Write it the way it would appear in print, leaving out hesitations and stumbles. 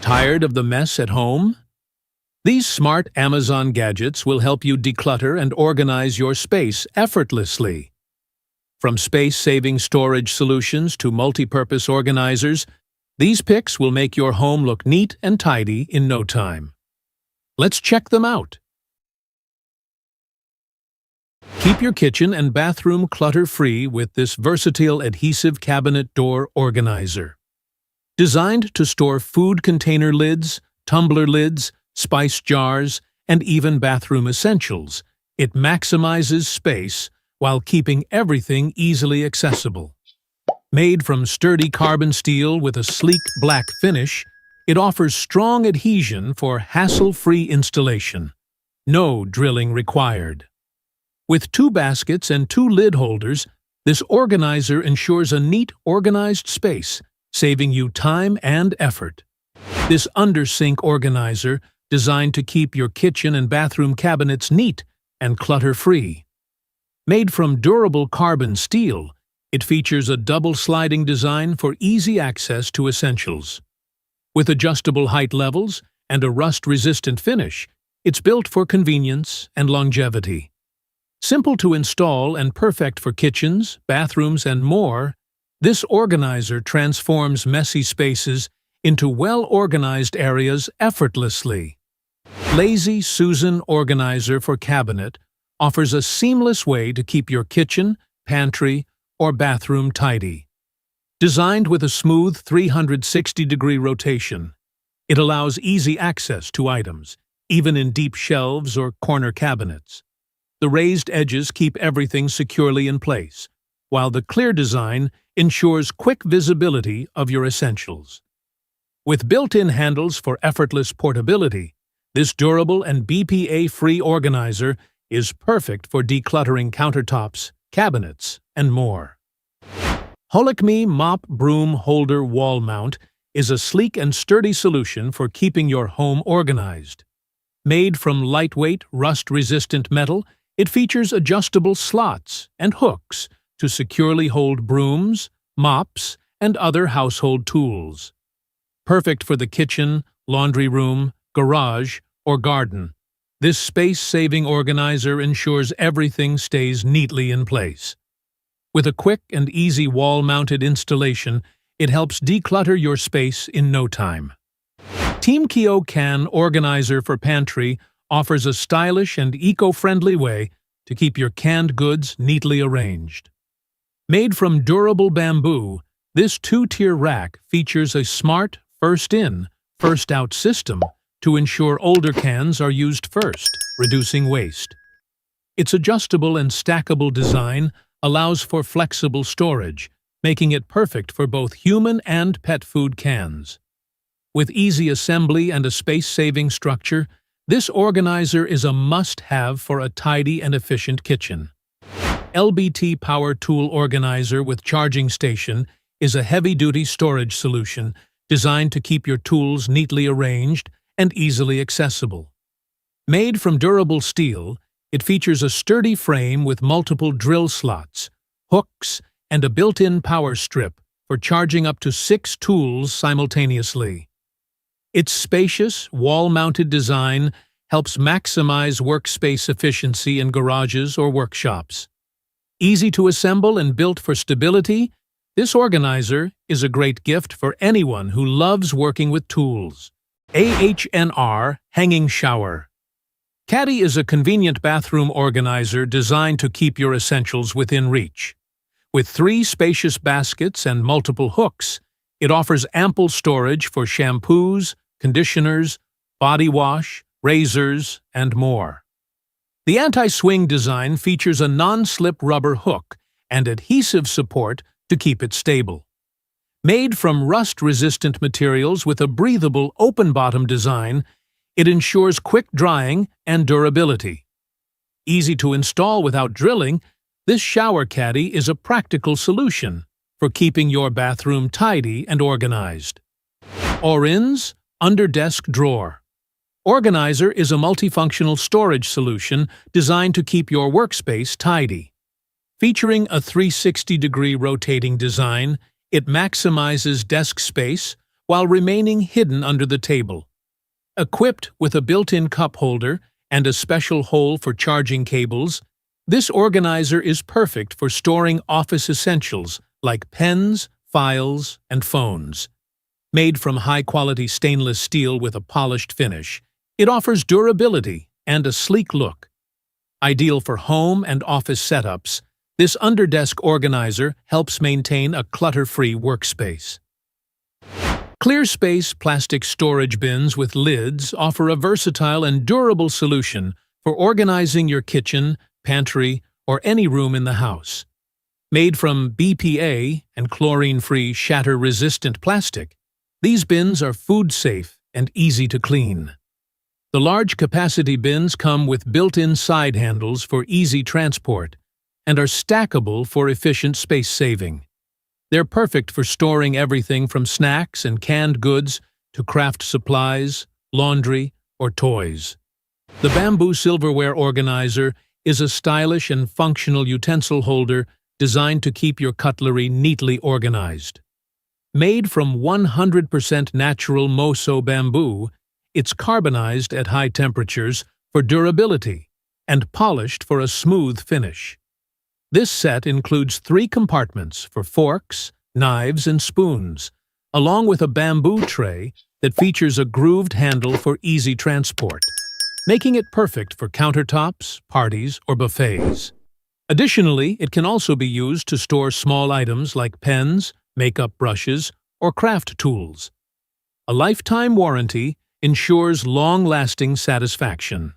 Tired of the mess at home? These smart Amazon gadgets will help you declutter and organize your space effortlessly. From space-saving storage solutions to multi-purpose organizers, these picks will make your home look neat and tidy in no time. Let's check them out. Keep your kitchen and bathroom clutter-free with this versatile adhesive cabinet door organizer. Designed to store food container lids, tumbler lids, spice jars, and even bathroom essentials, it maximizes space while keeping everything easily accessible. Made from sturdy carbon steel with a sleek black finish, it offers strong adhesion for hassle-free installation. No drilling required. With 2 baskets and 2 lid holders, this organizer ensures a neat, organized space, saving you time and effort. This under-sink organizer, designed to keep your kitchen and bathroom cabinets neat and clutter-free. Made from durable carbon steel, it features a double sliding design for easy access to essentials. With adjustable height levels and a rust-resistant finish, it's built for convenience and longevity. Simple to install and perfect for kitchens, bathrooms, and more, this organizer transforms messy spaces into well-organized areas effortlessly. Lazy Susan Organizer for Cabinet offers a seamless way to keep your kitchen, pantry, or bathroom tidy. Designed with a smooth 360-degree rotation, it allows easy access to items, even in deep shelves or corner cabinets. The raised edges keep everything securely in place, while the clear design ensures quick visibility of your essentials. With built-in handles for effortless portability, this durable and BPA-free organizer is perfect for decluttering countertops, cabinets, and more. Holacme Mop Broom Holder Wall Mount is a sleek and sturdy solution for keeping your home organized. Made from lightweight, rust-resistant metal, it features adjustable slots and hooks to securely hold brooms, mops, and other household tools. Perfect for the kitchen, laundry room, garage, or garden, this space-saving organizer ensures everything stays neatly in place. With a quick and easy wall-mounted installation, it helps declutter your space in no time. Team Keo Can Organizer for Pantry offers a stylish and eco-friendly way to keep your canned goods neatly arranged. Made from durable bamboo, this 2-tier rack features a smart first-in, first-out system to ensure older cans are used first, reducing waste. Its adjustable and stackable design allows for flexible storage, making it perfect for both human and pet food cans. With easy assembly and a space-saving structure, this organizer is a must-have for a tidy and efficient kitchen. LBT Power Tool Organizer with Charging Station is a heavy-duty storage solution designed to keep your tools neatly arranged and easily accessible. Made from durable steel, it features a sturdy frame with multiple drill slots, hooks, and a built-in power strip for charging up to 6 tools simultaneously. Its spacious, wall-mounted design helps maximize workspace efficiency in garages or workshops. Easy to assemble and built for stability, this organizer is a great gift for anyone who loves working with tools. AHNR Hanging Shower. Caddy is a convenient bathroom organizer designed to keep your essentials within reach. With 3 spacious baskets and multiple hooks, it offers ample storage for shampoos, conditioners, body wash, razors, and more. The anti-swing design features a non-slip rubber hook and adhesive support to keep it stable. Made from rust-resistant materials with a breathable open-bottom design, it ensures quick drying and durability. Easy to install without drilling, this shower caddy is a practical solution for keeping your bathroom tidy and organized. Orin's Under-Desk Drawer. Organizer is a multifunctional storage solution designed to keep your workspace tidy. Featuring a 360-degree rotating design, it maximizes desk space while remaining hidden under the table. Equipped with a built-in cup holder and a special hole for charging cables, this organizer is perfect for storing office essentials like pens, files, and phones. Made from high-quality stainless steel with a polished finish, it offers durability and a sleek look. Ideal for home and office setups, this underdesk organizer helps maintain a clutter-free workspace. ClearSpace plastic storage bins with lids offer a versatile and durable solution for organizing your kitchen, pantry, or any room in the house. Made from BPA and chlorine-free shatter-resistant plastic, these bins are food-safe and easy to clean. The large capacity bins come with built-in side handles for easy transport and are stackable for efficient space saving. They're perfect for storing everything from snacks and canned goods to craft supplies, laundry, or toys. The bamboo silverware organizer is a stylish and functional utensil holder designed to keep your cutlery neatly organized. Made from 100% natural Moso bamboo, it's carbonized at high temperatures for durability and polished for a smooth finish. This set includes 3 compartments for forks, knives, and spoons, along with a bamboo tray that features a grooved handle for easy transport, making it perfect for countertops, parties, or buffets. Additionally, it can also be used to store small items like pens, makeup brushes, or craft tools. A lifetime warranty ensures long-lasting satisfaction.